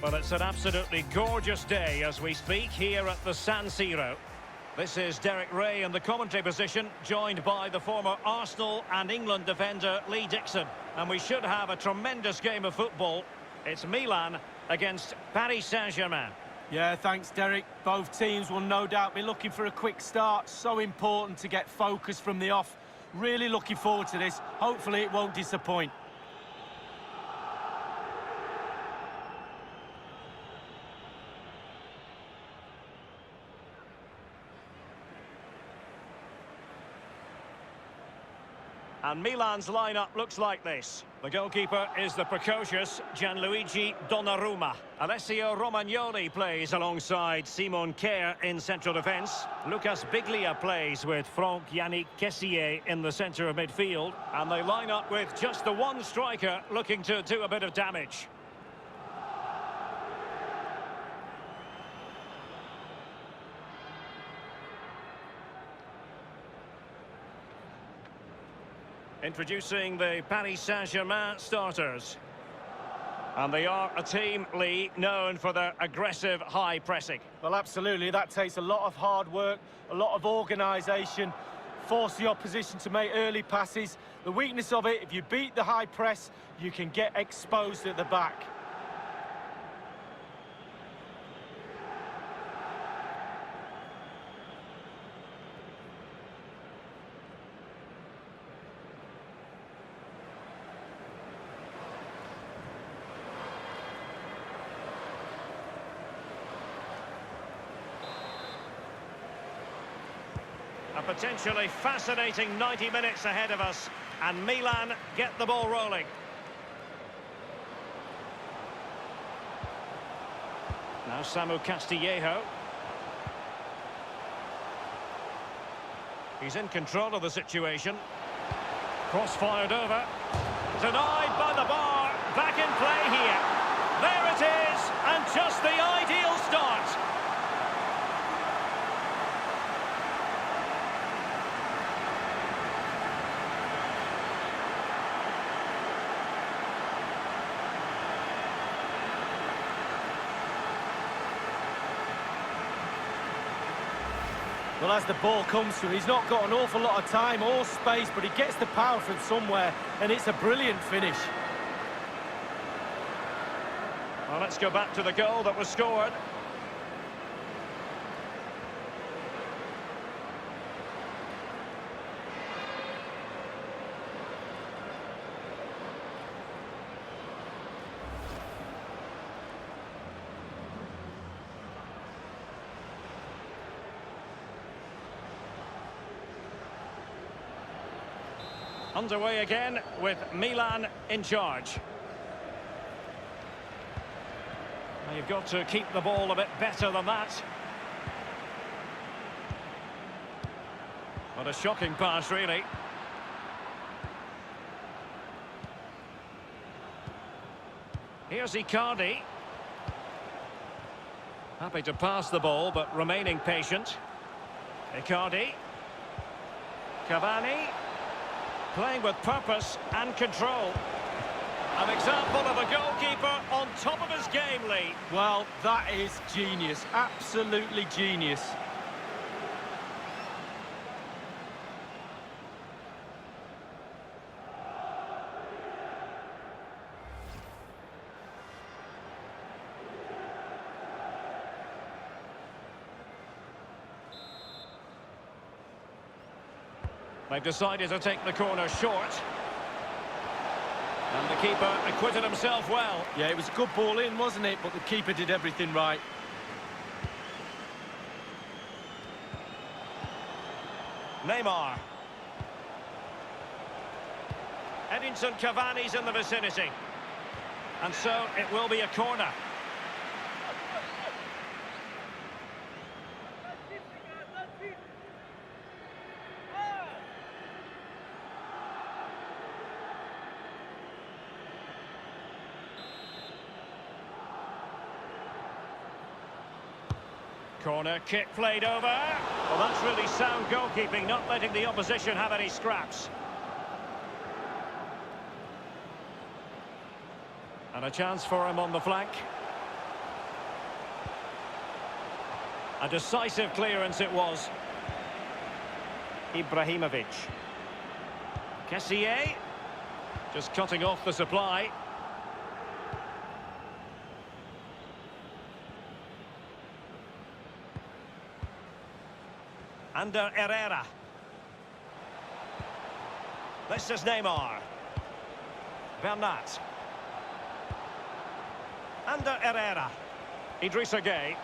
Well, it's an absolutely gorgeous day as we speak here at the San Siro. This is Derek Ray in the commentary position, joined by the former Arsenal and England defender Lee Dixon. And we should have a tremendous game of football. It's Milan against Paris Saint Germain. Yeah, thanks, Derek. Both teams will no doubt be looking for a quick start. So important to get focus from the off. Really looking forward to this. Hopefully it won't disappoint. And Milan's lineup looks like this. The goalkeeper is the precocious Gianluigi Donnarumma. Alessio Romagnoli plays alongside Simon Kjær in central defence. Lucas Biglia plays with Franck Yannick Kessié in the centre of midfield. And they line up with just the one striker looking to do a bit of damage. Introducing the Paris Saint-Germain starters. And they are a team, Lee, known for their aggressive high pressing. Well, absolutely. That takes a lot of hard work, a lot of organisation, force the opposition to make early passes. The weakness of it, if you beat the high press, you can get exposed at the back. A potentially fascinating 90 minutes ahead of us, and Milan get the ball rolling. Now Samu Castillejo. He's in control of the situation. Cross-fired over. Denied by the bar. Back in play here. There it is, and just the ideal start. Well, as the ball comes to him, he's not got an awful lot of time or space, but he gets the power from somewhere, and it's a brilliant finish. Well, let's go back to the goal that was scored. Underway again with Milan in charge. Now you've got to keep the ball a bit better than that. What a shocking pass, really. Here's Icardi. Happy to pass the ball, but remaining patient. Icardi. Cavani. Playing with purpose and control. An example of a goalkeeper on top of his game, Lee. Well, that is genius. Absolutely genius. They've decided to take the corner short. And the keeper acquitted himself well. Yeah, it was a good ball in, wasn't it? But the keeper did everything right. Neymar. Edinson Cavani's in the vicinity. And so it will be a corner. Corner kick played over. Well, that's really sound goalkeeping, not letting the opposition have any scraps. And a chance for him on the flank. A decisive clearance it was. Ibrahimovic. Kessié. Just cutting off the supply. Under Ir-Raba. This is Neymar. Bernat. Under Ir-Raba. Idrissa Gueye.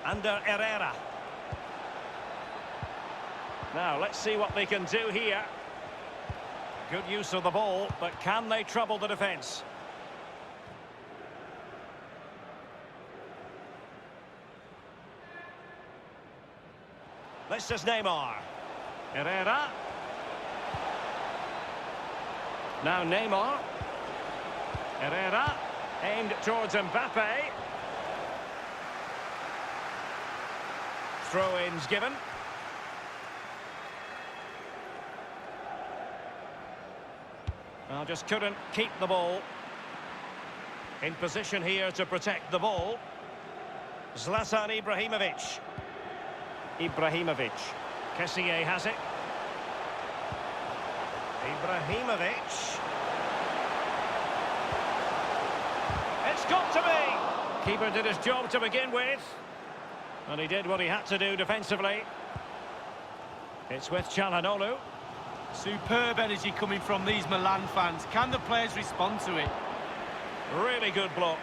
Under Ir-Raba. Now, let's see what they can do here. Good use of the ball, but can they trouble the defence? This is Neymar. Ir-Raba. Now Neymar. Ir-Raba. Aimed towards Mbappe. Throw-ins given. Well, just couldn't keep the ball. In position here to protect the ball. Zlatan Ibrahimovic. Ibrahimovic. Kessié has it. Ibrahimovic. It's got to be! Keeper did his job to begin with. And he did what he had to do defensively. It's with Çalhanoğlu. Superb energy coming from these Milan fans. Can the players respond to it? Really good block.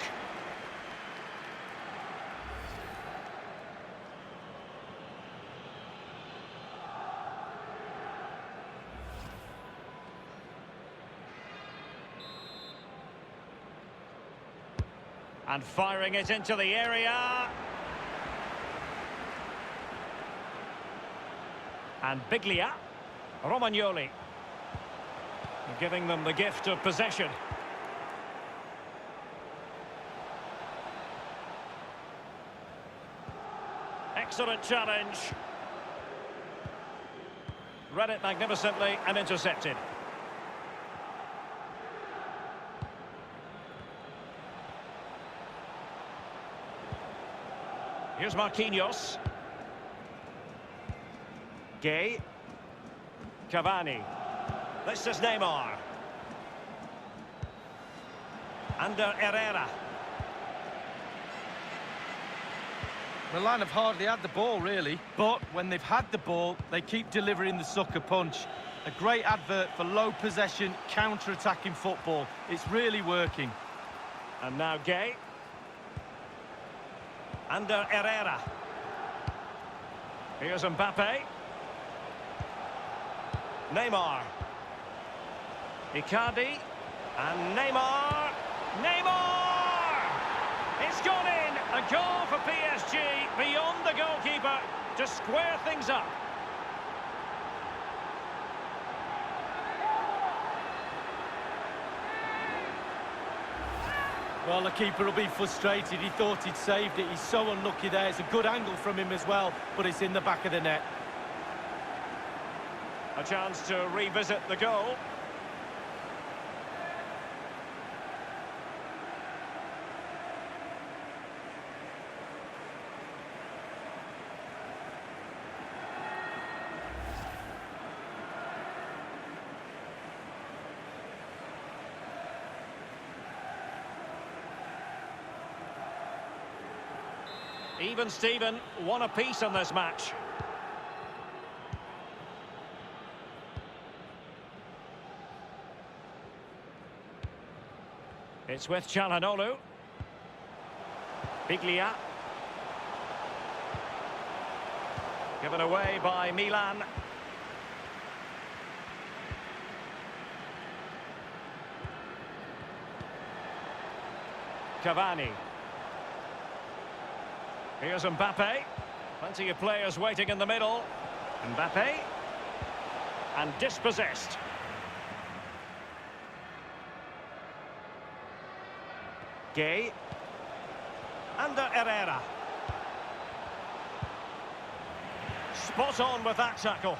And firing it into the area. And Biglia. Romagnoli. Giving them the gift of possession. Excellent challenge. Read it magnificently and intercepted. Here's Marquinhos. Gueye. Cavani. This is Neymar. Under Ir-Raba. Milan have hardly had the ball, really. But when they've had the ball, they keep delivering the sucker punch. A great advert for low possession, counter-attacking football. It's really working. And now Gueye. Under Ir-Raba. Here's Mbappe. Neymar. Icardi. And Neymar. Neymar! It's gone in. A goal for PSG beyond the goalkeeper to square things up. Well, the keeper will be frustrated. He thought he'd saved it. He's so unlucky there. It's a good angle from him as well, but it's in the back of the net. A chance to revisit the goal. Even Steven, one apiece on this match. It's with Çalhanoğlu. Biglia. Given away by Milan. Cavani. Here's Mbappe. Plenty of players waiting in the middle. Mbappe. And dispossessed. Gueye. Under Ir-Raba. Spot on with that tackle.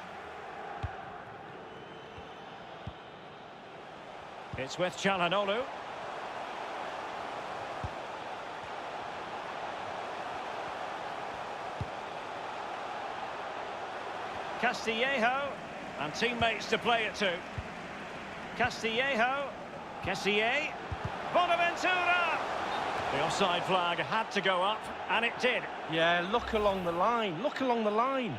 It's with Çalhanoğlu. Castillejo, and teammates to play it to. Castillejo, Kessié, Bonaventura! The offside flag had to go up, and it did. Yeah, look along the line, look along the line.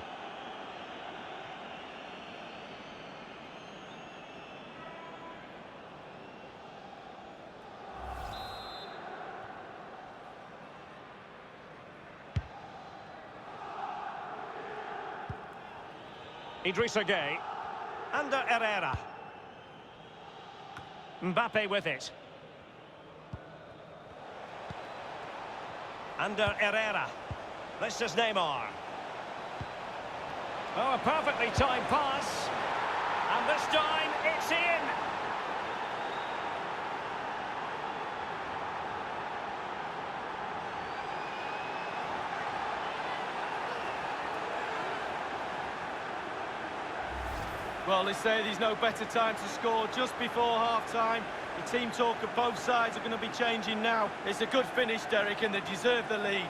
Idrissa Gueye, under Ir-Raba. Mbappe with it. Under Ir-Raba. This is Neymar. Oh, a perfectly timed pass. And this time, it's in. Well, they say there's no better time to score just before half-time. The team talk of both sides are going to be changing now. It's a good finish, Derek, and they deserve the lead.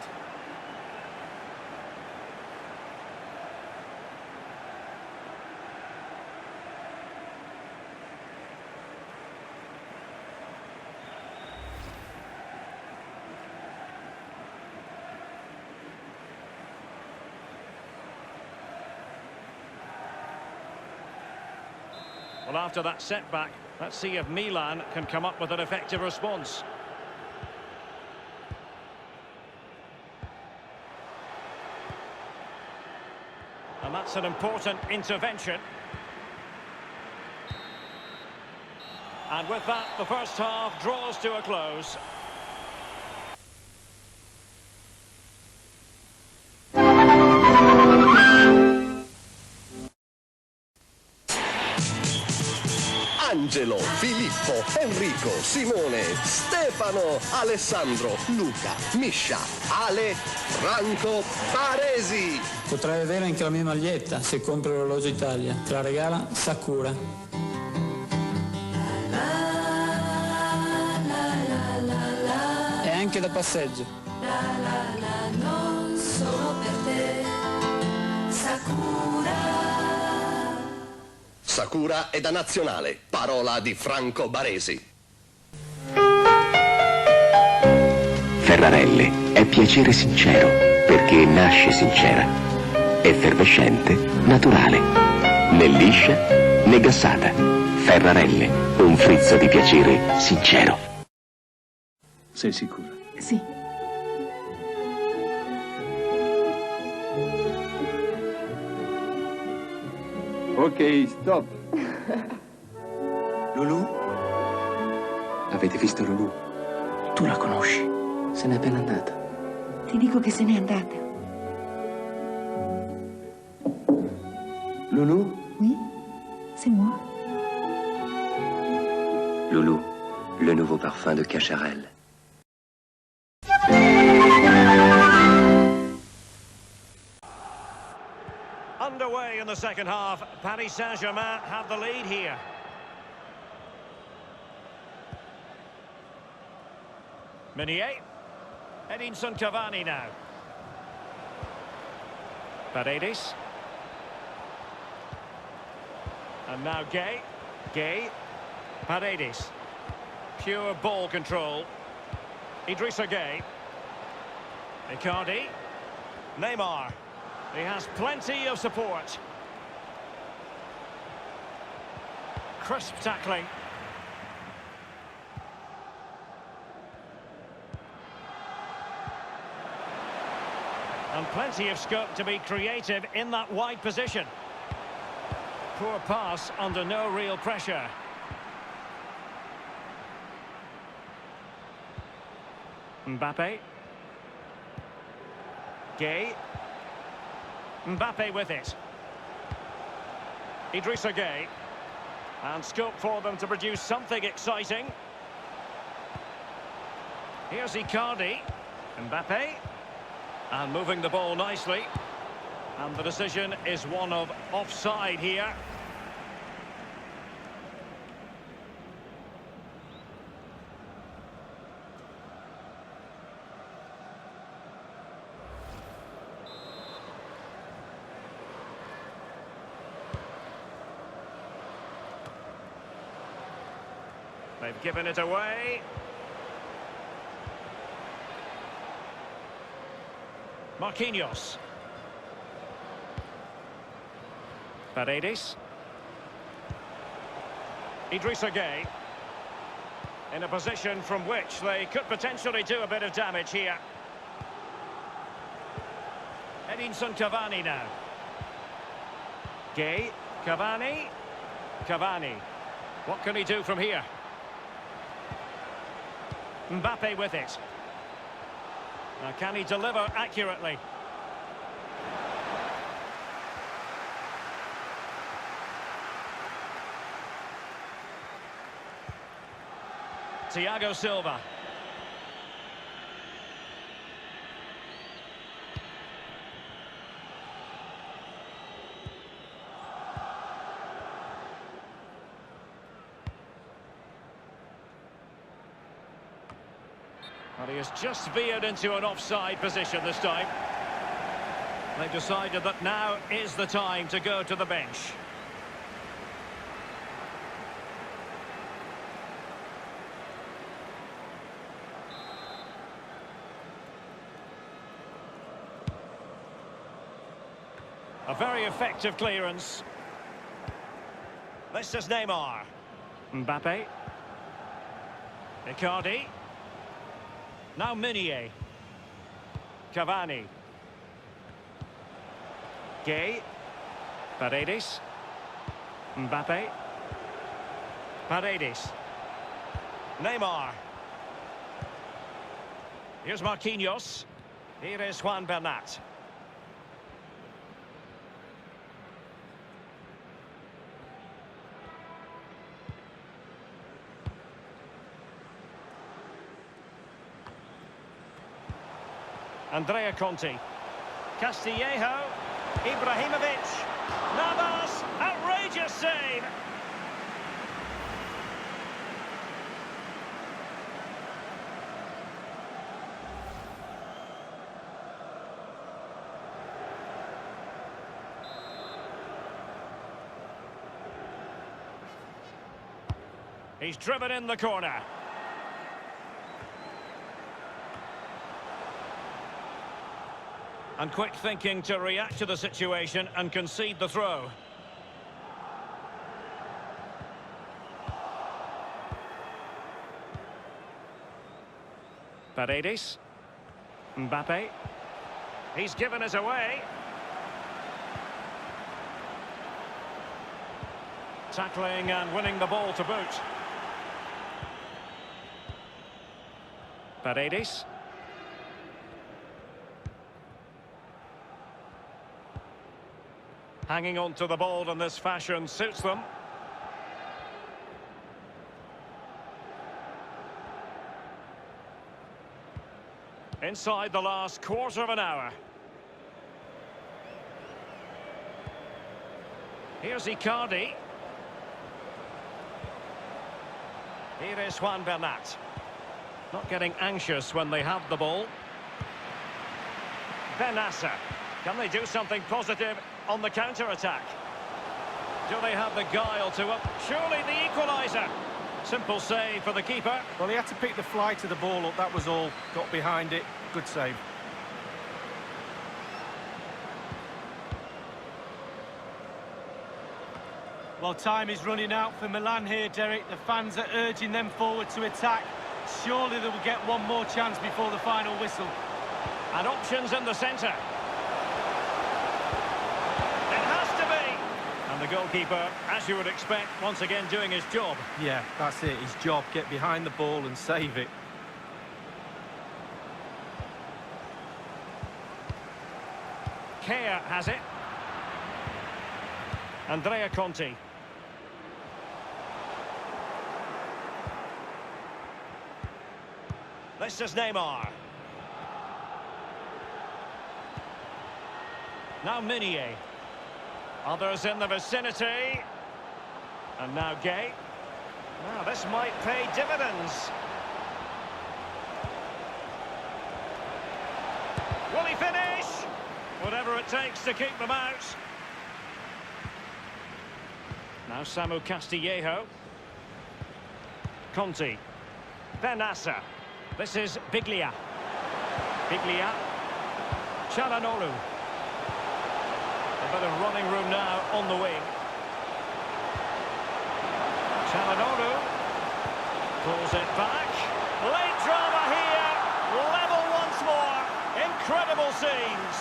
Well, after that setback, let's see if Milan can come up with an effective response. And that's an important intervention. And with that, the first half draws to a close. Angelo, Filippo, Enrico, Simone, Stefano, Alessandro, Luca, Misha, Ale, Franco, Baresi. Potrai avere anche la mia maglietta se compri l'orologio Italia. Te la regala Sakura. È anche da passeggio. Non solo per te, Sakura. Sakura è da nazionale, parola di Franco Baresi. Ferrarelle è piacere sincero, perché nasce sincera. Effervescente, naturale. Né liscia, né gassata. Ferrarelle, un frizzo di piacere sincero. Sei sicura? Sì. Ok, stop. Lulu? Avete visto Lulu? Tu la conosci? Se n'è appena andata. Ti dico che se n'è andata. Lulu? Oui, c'est moi. Lulu, le nouveau parfum de Cacharel. Underway in the second half. Paris Saint Germain have the lead here. Meunier. Edinson Cavani now. Paredes. And now Gueye. Gueye. Paredes. Pure ball control. Idrissa Gueye. Icardi. Neymar. He has plenty of support. Crisp tackling. And plenty of scope to be creative in that wide position. Poor pass under no real pressure. Mbappe. Gueye. Mbappe with it. Idrissa Gueye. And scope for them to produce something exciting. Here's Icardi. Mbappe. And moving the ball nicely. And the decision is one of offside here. They've given it away. Marquinhos. Paredes. Idrissa Gueye. In a position from which they could potentially do a bit of damage here. Edinson Cavani now. Gueye. Cavani. Cavani. What can he do from here? Mbappe with it. Now, can he deliver accurately? Thiago Silva. Well, he has just veered into an offside position this time. They've decided that now is the time to go to the bench. A very effective clearance. This is Neymar. Mbappe. Icardi. Now Meunier. Cavani. Gueye. Paredes. Mbappe. Paredes. Neymar. Here's Marquinhos. Here is Juan Bernat. Andrea Conti. Castillejo. Ibrahimovic. Navas. Outrageous save. He's driven in the corner. And quick thinking to react to the situation and concede the throw. Paredes. Mbappe. He's given it away. Tackling and winning the ball to boot. Paredes. Hanging on to the ball in this fashion suits them. Inside the last quarter of an hour. Here's Icardi. Here is Juan Bernat. Not getting anxious when they have the ball. Benassa. Can they do something positive on the counter-attack? Do they have the guile to up? Surely the equaliser. Simple save for the keeper. Well, he had to pick the flight of the ball up, that was all. Got behind it. Good save. Well, time is running out for Milan here, Derek. The fans are urging them forward to attack. Surely they will get one more chance before the final whistle. And options in the centre. It has to be. And the goalkeeper, as you would expect, once again doing his job. Yeah, that's it, his job. Get behind the ball and save it. Care has it. Andrea Conti. This is Neymar. Now Meunier. Others in the vicinity. And now Gueye. Now this might pay dividends. Will he finish? Whatever it takes to keep them out. Now Samu Castillejo. Conti. Benassa. This is Biglia. Biglia. Çalhanoğlu. A bit of running room now on the wing. Çalhanoğlu pulls it back. Late drama here. Level once more. Incredible scenes.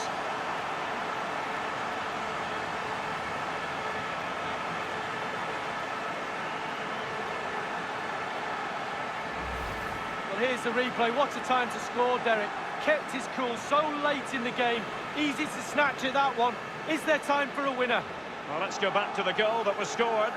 Well, here's the replay. What a time to score, Derek. Kept his cool so late in the game. Easy to snatch at that one. Is there time for a winner? Well, let's go back to the goal that was scored.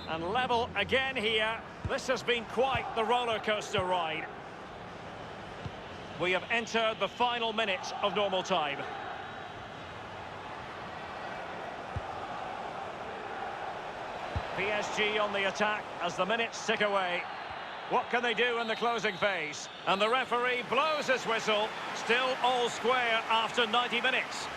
And level again here. This has been quite the roller coaster ride. We have entered the final minute of normal time. PSG on the attack as the minutes tick away. What can they do in the closing phase? And the referee blows his whistle. Still all square after 90 minutes.